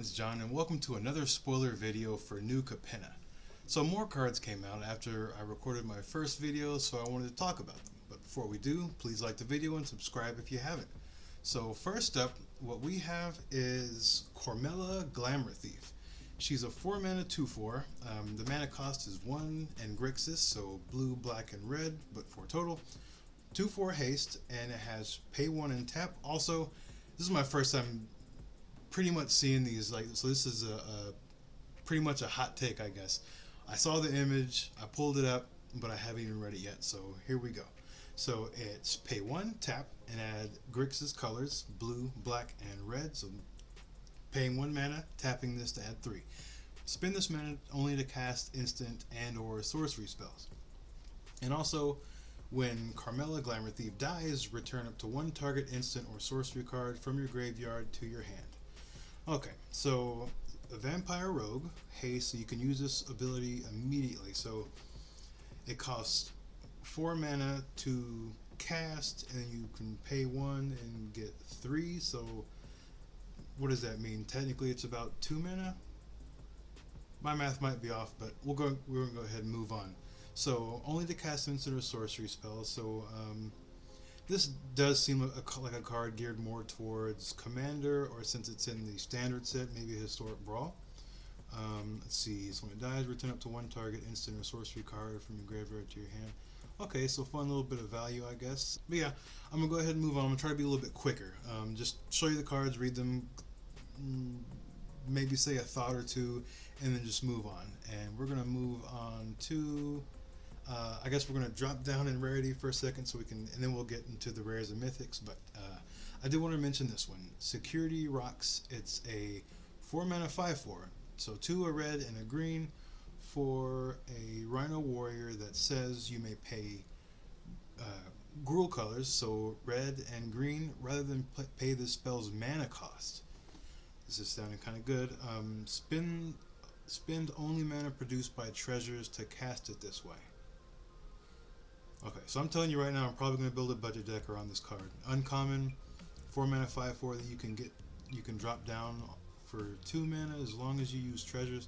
it's John, and welcome to another spoiler video for new Capenna. So more cards came out after I recorded my first video, so I wanted to talk about them. But before we do, please like the video and subscribe if you haven't. So first up, what we have is Carla, Glamour Thief. She's a 4-mana 2/4. The mana cost is 1 and Grixis, so blue, black, and red, but 4 total. 2/4 haste, and it has pay 1 and tap. Also, this is my first time pretty much seeing these, so this is a pretty much a hot take, I guess. I saw the image, I pulled it up, but I haven't even read it yet, so here we go. So it's pay 1, tap, and add Grixis colors, blue, black, and red, so paying 1 mana, tapping this to add 3. Spend this mana only to cast instant and or sorcery spells. And also, when Carla, Glamour Thief dies, return up to 1 target instant or sorcery card from your graveyard to your hand. Okay, so a Vampire Rogue, haste, so you can use this ability immediately. So it costs 4 mana to cast, and you can pay 1 and get 3. So what does that mean? Technically, it's about 2 mana. My math might be off, but we're going to go ahead and move on. So only to cast instant or sorcery spells. So this does seem like a card geared more towards Commander, or since it's in the standard set, maybe a Historic Brawl. Let's see, so when it dies, return up to 1 target instant or sorcery card from your graveyard to your hand. Okay, so fun little bit of value, I guess. But yeah, I'm going to go ahead and move on. I'm going to try to be a little bit quicker. Just show you the cards, read them, maybe say a thought or two, and then just move on. And we're going to move on to... I guess we're going to drop down in rarity for a second, so we can, and then we'll get into the rares and mythics. But I did want to mention this one, Security Rhox. It's a 4-mana 5/4, so 2 a red and a green for a Rhino Warrior that says you may pay Gruul colors, so red and green, rather than pay the spell's mana cost. This is sounding kind of good. Spend only mana produced by treasures to cast it this way. Okay, so I'm telling you right now, I'm probably going to build a budget deck around this card. Uncommon, 4-mana 5/4 that you can drop down for 2 mana as long as you use treasures.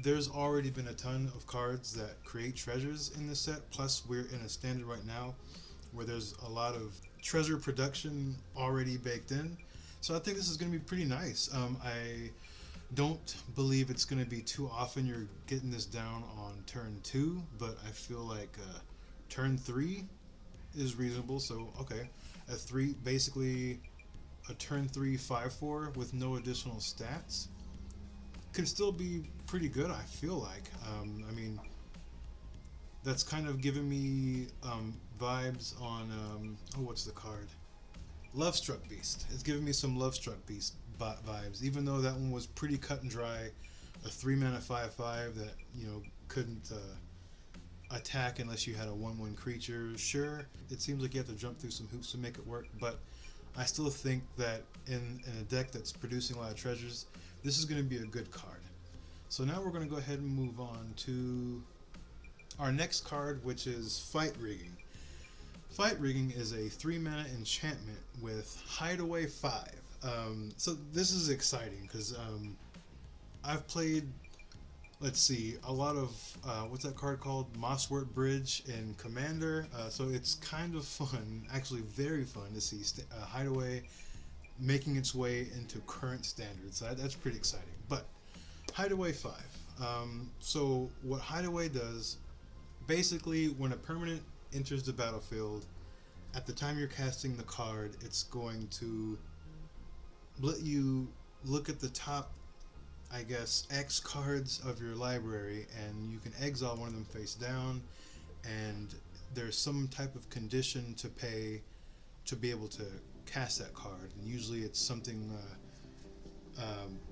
There's already been a ton of cards that create treasures in this set, plus we're in a standard right now where there's a lot of treasure production already baked in. So I think this is going to be pretty nice. I don't believe it's going to be too often you're getting this down on turn 2, but I feel like turn 3 is reasonable. So okay, a 3, basically a turn 3 5/4 with no additional stats could still be pretty good, I feel like. I mean, that's kind of giving me vibes on what's the card? Lovestruck Beast. It's giving me some Lovestruck Beast vibes, even though that one was pretty cut and dry, a 3-mana 5/5 that couldn't attack unless you had a 1/1 creature. Sure, it seems like you have to jump through some hoops to make it work, but I still think that in a deck that's producing a lot of treasures, this is going to be a good card. So now we're going to go ahead and move on to our next card, which is Fight Rigging. Fight Rigging is a 3-mana enchantment with Hideaway 5. So this is exciting because I've played, let's see, a lot of, what's that card called? Mosswort Bridge in Commander. So it's kind of fun, actually very fun to see Hideaway making its way into current standards. That's pretty exciting. But Hideaway 5. So what Hideaway does, basically when a permanent enters the battlefield, at the time you're casting the card, it's going to let you look at the top, I guess, X cards of your library, and you can exile one of them face down, and there's some type of condition to pay to be able to cast that card, and usually it's something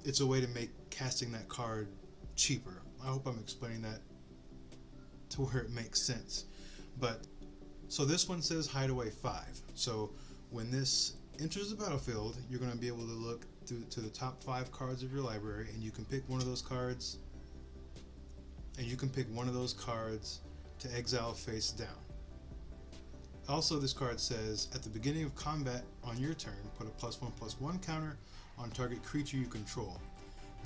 it's a way to make casting that card cheaper. I hope I'm explaining that to where it makes sense. But so this one says Hideaway 5. So when this enters the battlefield, you're going to be able to look to the top 5 cards of your library, and you can pick one of those cards, to exile face down. Also, this card says, at the beginning of combat on your turn, put a +1/+1 counter on target creature you control.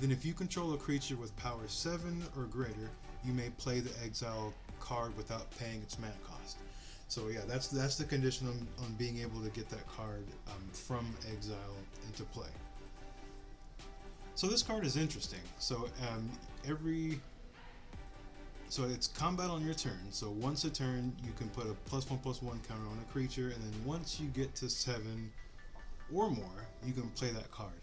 Then if you control a creature with power 7 or greater, you may play the exile card without paying its mana cost. So yeah, that's the condition on being able to get that card from exile into play. So this card is interesting. So so it's combat on your turn. So once a turn, you can put a +1/+1 counter on a creature, and then once you get to 7 or more, you can play that card.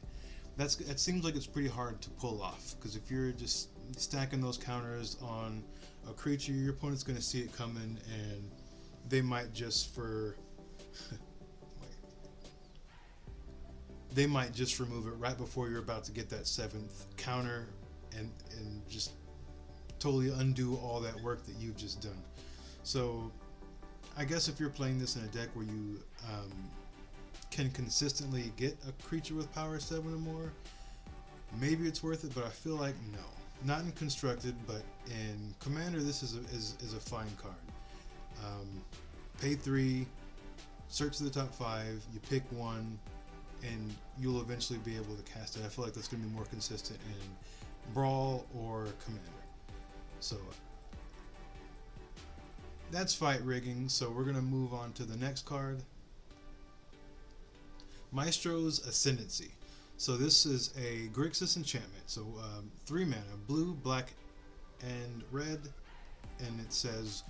It seems like it's pretty hard to pull off, because if you're just stacking those counters on a creature, your opponent's going to see it coming, and they might just they might just remove it right before you're about to get that 7th counter, and just totally undo all that work that you've just done. So I guess if you're playing this in a deck where you can consistently get a creature with power 7 or more, maybe it's worth it, but I feel like no. Not in Constructed, but in Commander, this is a fine card. Pay 3, search to the top 5, you pick one, and you'll eventually be able to cast it. I feel like that's going to be more consistent in Brawl or Commander. So that's fight rigging. So we're going to move on to the next card, Maestros Ascendancy. So this is a Grixis enchantment. So 3 mana, blue, black, and red, and it says,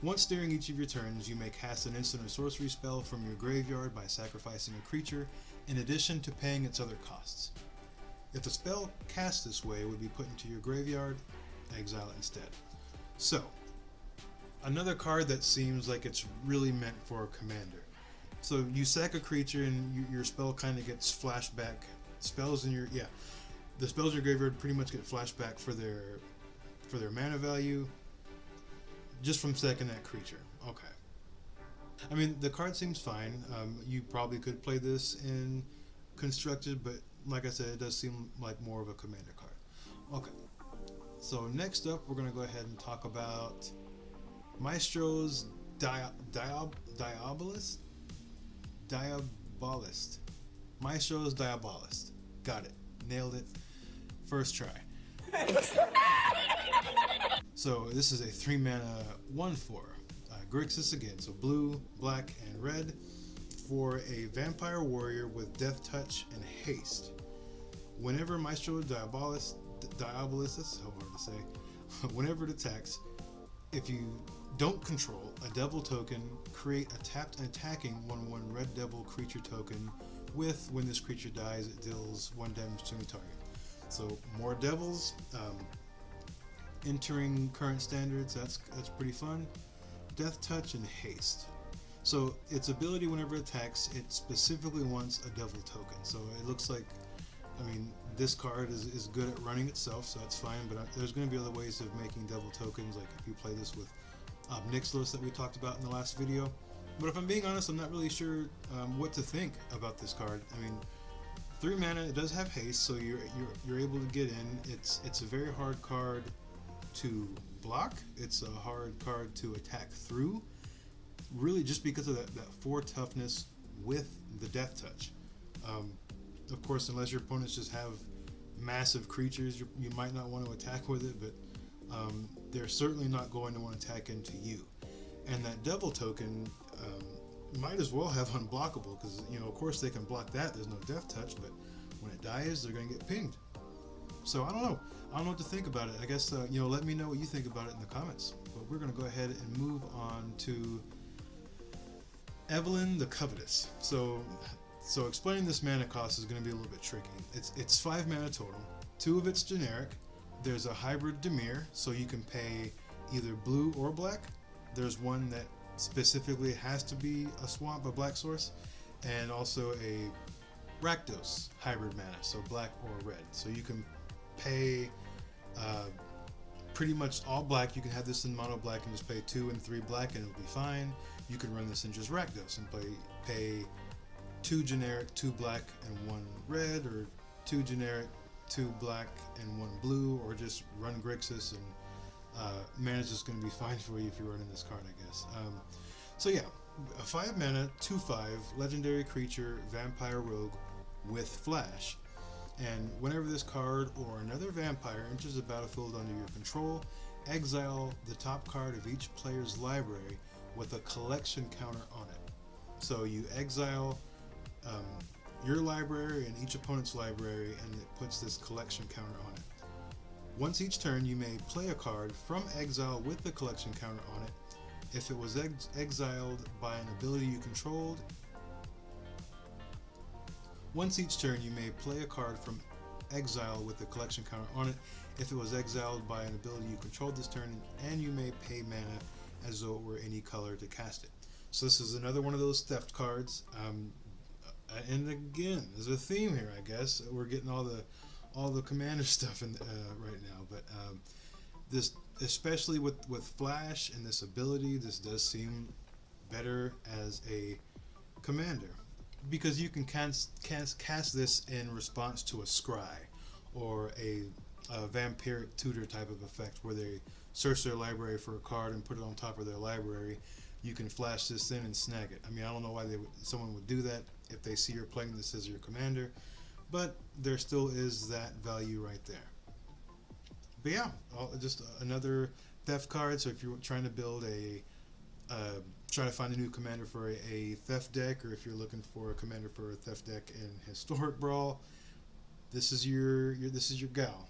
once during each of your turns, you may cast an instant or sorcery spell from your graveyard by sacrificing a creature, in addition to paying its other costs. If the spell cast this way would be put into your graveyard, exile it instead. So, another card that seems like it's really meant for a commander. So you sack a creature and your spell kind of gets flashback. The spells in your graveyard pretty much get flashback for their mana value, just from sacking that creature. Okay. I mean, the card seems fine. You probably could play this in Constructed, but like I said, it does seem like more of a commander card. Okay. So next up, we're going to go ahead and talk about Maestros Diabolus? Diabolist. Maestros Diabolus. Got it. Nailed it. First try. So this is a 3 mana 1/4. Grixis again. So blue, black, and red for a vampire warrior with death touch and haste. Whenever Maestro Diabolus, so hard to say, whenever it attacks, if you don't control a devil token, create a tapped and attacking 1/1 red devil creature token with, when this creature dies, it deals 1 damage to any target. So more devils entering current standards, that's pretty fun. Death touch and haste. So its ability, whenever it attacks, it specifically wants a devil token. So it looks like, I mean, this card is good at running itself, so that's fine, but there's going to be other ways of making devil tokens, like if you play this with Nixlos that we talked about in the last video. But if I'm being honest, I'm not really sure what to think about this card. I mean, 3 mana, it does have haste, so you're able to get in. It's a very hard card to block. It's a hard card to attack through, really just because of that 4 toughness with the death touch. Of course, unless your opponents just have massive creatures, you might not want to attack with it, but they're certainly not going to want to attack into you. And that devil token might as well have unblockable, because of course they can block that. There's no death touch, but when it dies, they're going to get pinged. So I don't know what to think about it. I guess let me know what you think about it in the comments. But we're going to go ahead and move on to Evelyn the Covetous. So explaining this mana cost is going to be a little bit tricky. It's 5 mana total. 2 of it's generic. There's a hybrid Dimir, so you can pay either blue or black. There's one that specifically has to be a swamp, a black source, and also a Rakdos hybrid mana, so black or red. So you can pay pretty much all black. You can have this in mono black and just pay 2 and 3 black and it'll be fine. You can run this in just Rakdos and pay 2 generic, 2 black, and 1 red, or 2 generic, 2 black, and 1 blue, or just run Grixis, and mana's just going to be fine for you if you're running this card, I guess. So yeah, a 5 mana, 2/5, legendary creature, vampire rogue with flash. And whenever this card or another vampire enters the battlefield under your control, exile the top card of each player's library with a collection counter on it. So you exile your library and each opponent's library, and it puts this collection counter on it. Once each turn, you may play a card from exile with the collection counter on it. If it was exiled by an ability you controlled, once each turn, you may play a card from exile with the collection counter on it. If it was exiled by an ability you controlled this turn, and you may pay mana as though it were any color to cast it. So this is another one of those theft cards. And again, there's a theme here, I guess. We're getting all the commander stuff in right now, but this, especially with flash and this ability, this does seem better as a commander, because you can cast this in response to a scry or a vampiric tutor type of effect, where they search their library for a card and put it on top of their library. You can flash this in and snag it. I mean, I don't know why someone would do that if they see you're playing this as your commander, but there still is that value right there. But yeah, just another theft card. So if you're trying to build try to find a new commander for a theft deck, or if you're looking for a commander for a theft deck in Historic Brawl, this is your gal.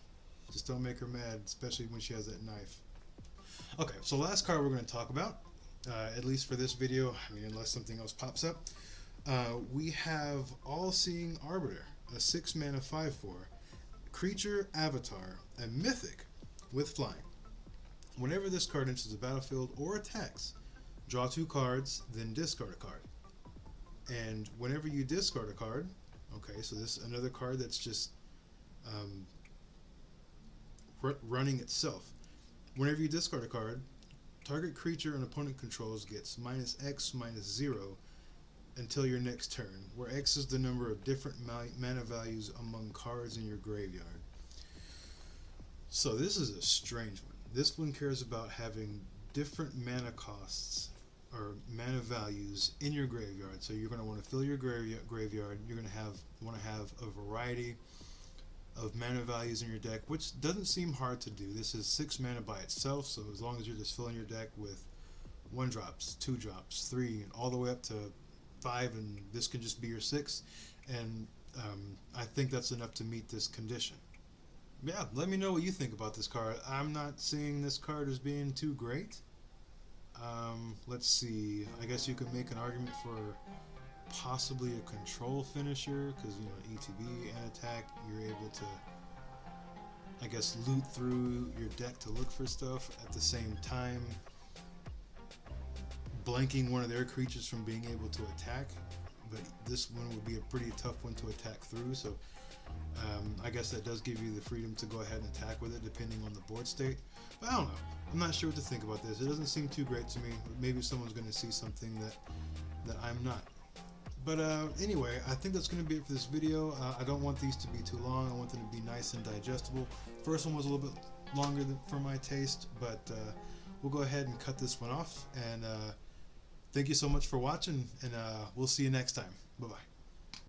Just don't make her mad, especially when she has that knife. Okay, so last card we're going to talk about, at least for this video, I mean, unless something else pops up, we have All-Seeing Arbiter, a 6-mana 5/4 creature avatar, a mythic with flying. Whenever this card enters the battlefield or attacks, draw 2 cards, then discard a card. And whenever you discard a card, okay, so this is another card that's just running itself. Whenever you discard a card, target creature an opponent controls gets -X, -0 until your next turn, where X is the number of different mana values among cards in your graveyard. So this is a strange one. This one cares about having different mana costs or mana values in your graveyard. So you're going to want to fill your graveyard. You're going to want to have a variety of mana values in your deck, which doesn't seem hard to do. This is 6 mana by itself, so as long as you're just filling your deck with 1-drops, 2-drops, 3, and all the way up to 5, and this can just be your 6, and I think that's enough to meet this condition. Yeah, let me know what you think about this card. I'm not seeing this card as being too great. Let's see, I guess you could make an argument for possibly a control finisher, because, you know, ETB and attack, you're able to, I guess, loot through your deck to look for stuff, at the same time blanking one of their creatures from being able to attack. But this one would be a pretty tough one to attack through, so I guess that does give you the freedom to go ahead and attack with it depending on the board state. But I don't know, I'm not sure what to think about this. It doesn't seem too great to me. Maybe someone's going to see something that I'm not. But anyway, I think that's going to be it for this video. I don't want these to be too long. I want them to be nice and digestible. First one was a little bit longer for my taste, but we'll go ahead and cut this one off. And thank you so much for watching, and we'll see you next time. Bye-bye.